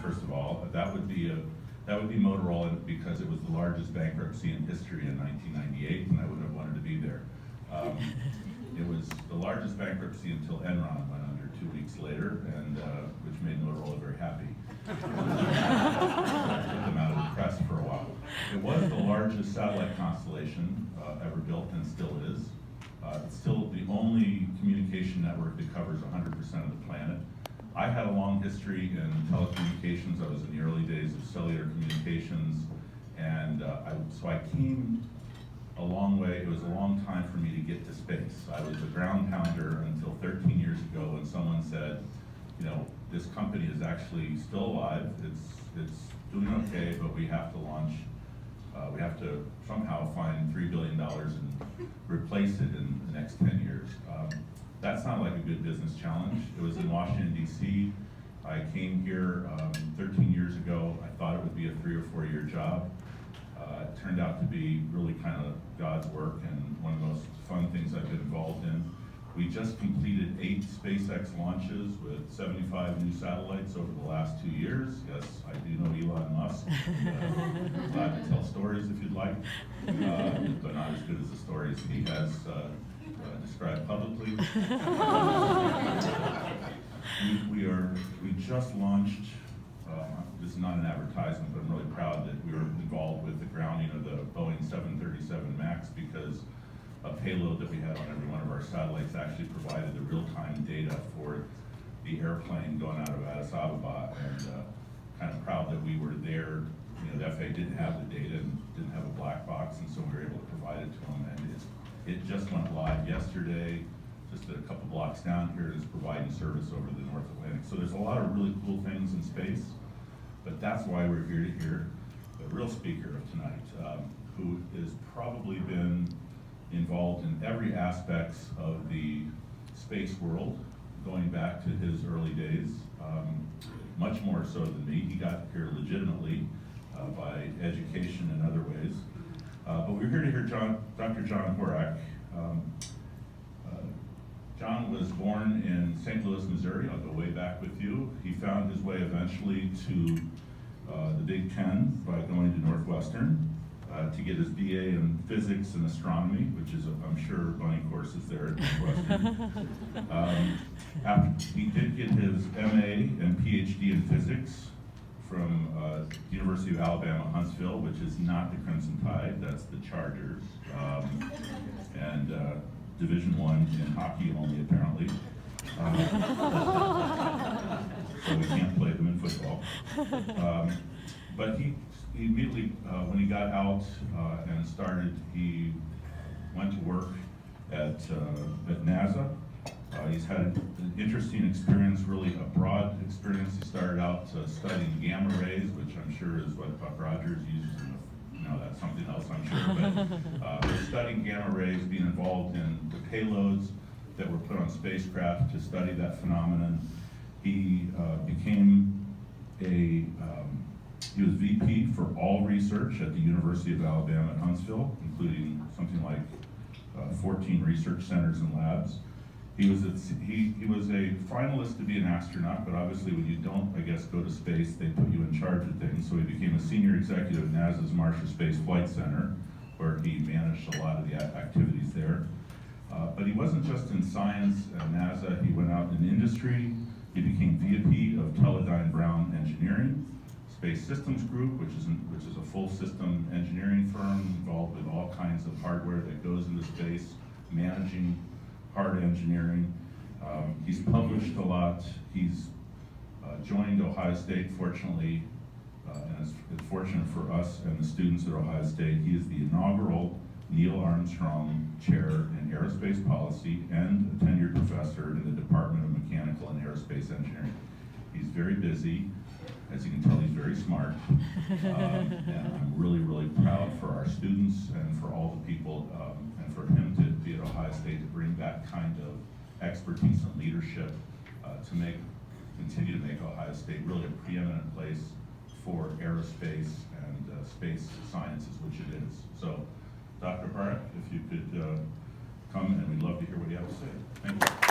first of all. That would be Motorola because it was the largest bankruptcy in history in 1998, and I wouldn't have wanted to be there. It was the largest bankruptcy until Enron went under 2 weeks later, and which made Motorola very happy. Took them out of the press for a while. It was the largest satellite constellation ever built, and still is. It's still the only communication network that covers 100% of the planet. I had a long history in telecommunications. I was in the early days of cellular communications, and so I came a long way. It was a long time for me to get to space. I was a ground pounder until 13 years ago when someone said, you know, this company is actually still alive. It's doing okay, but we have to launch. We have to somehow find $3 billion and replace it in the next 10 years. That sounded like a good business challenge. It was in Washington, D.C. I came here 13 years ago. I thought it would be a 3 or 4 year job. It turned out to be really kind of God's work and one of the most fun things I've been involved in. We just completed 8 SpaceX launches with 75 new satellites over the last 2 years. Yes, I do know Elon Musk. Glad to tell stories if you'd like, but not as good as the stories he has described publicly. We just launched, this is not an advertisement, but I'm really proud that we were involved with the grounding of the Boeing 737 MAX because a payload that we had on every one of our satellites actually provided the real-time data for the airplane going out of Addis Ababa, and kind of proud that we were there. You know, the FAA didn't have the data and didn't have a black box, and so we were able to provide it to them, and it just went live yesterday, just a couple blocks down here. It's providing service over the North Atlantic. So there's a lot of really cool things in space, but that's why we're here to hear the real speaker of tonight, who has probably been involved in every aspect of the space world, going back to his early days, much more so than me. He got here legitimately by education and other ways. But we're here to hear Dr. John Horack. John was born in St. Louis, Missouri. I'll go way back with you. He found his way eventually to the Big Ten by going to Northwestern to get his BA in physics and astronomy, which is, I'm sure, running courses there at Northwestern. After he did get his MA and PhD in physics from University of Alabama, Huntsville, which is not the Crimson Tide, that's the Chargers, and Division I in hockey only, apparently. So we can't play them in football. But he immediately, when he got out and started, he went to work at NASA. He's had an interesting experience, really a broad experience. He started out studying gamma rays, which I'm sure is what Buck Rogers uses in the, no, that's something else, I'm sure. But studying gamma rays, being involved in the payloads that were put on spacecraft to study that phenomenon. He became he was VP for all research at the University of Alabama at Huntsville, including something like 14 research centers and labs. He was a finalist to be an astronaut, but obviously when you don't, I guess, go to space, they put you in charge of things. So he became a senior executive at NASA's Marshall Space Flight Center, where he managed a lot of the activities there. But he wasn't just in science at NASA. He went out in industry. He became VP of Teledyne Brown Engineering, Space Systems Group, which is a full system engineering firm involved with all kinds of hardware that goes into space, managing hard engineering. He's published a lot. He's joined Ohio State, fortunately, and it's fortunate for us and the students at Ohio State. He is the inaugural Neil Armstrong Chair in Aerospace Policy and a tenured professor in the Department of Mechanical and Aerospace Engineering. He's very busy. As you can tell, he's very smart. And I'm really, really proud for our students and for all the people, and for him to be at Ohio State to bring that kind of expertise and leadership to continue to make Ohio State really a preeminent place for aerospace and space sciences, which it is. So, Dr. Horack, if you could come, and we'd love to hear what you have to say. Thank you.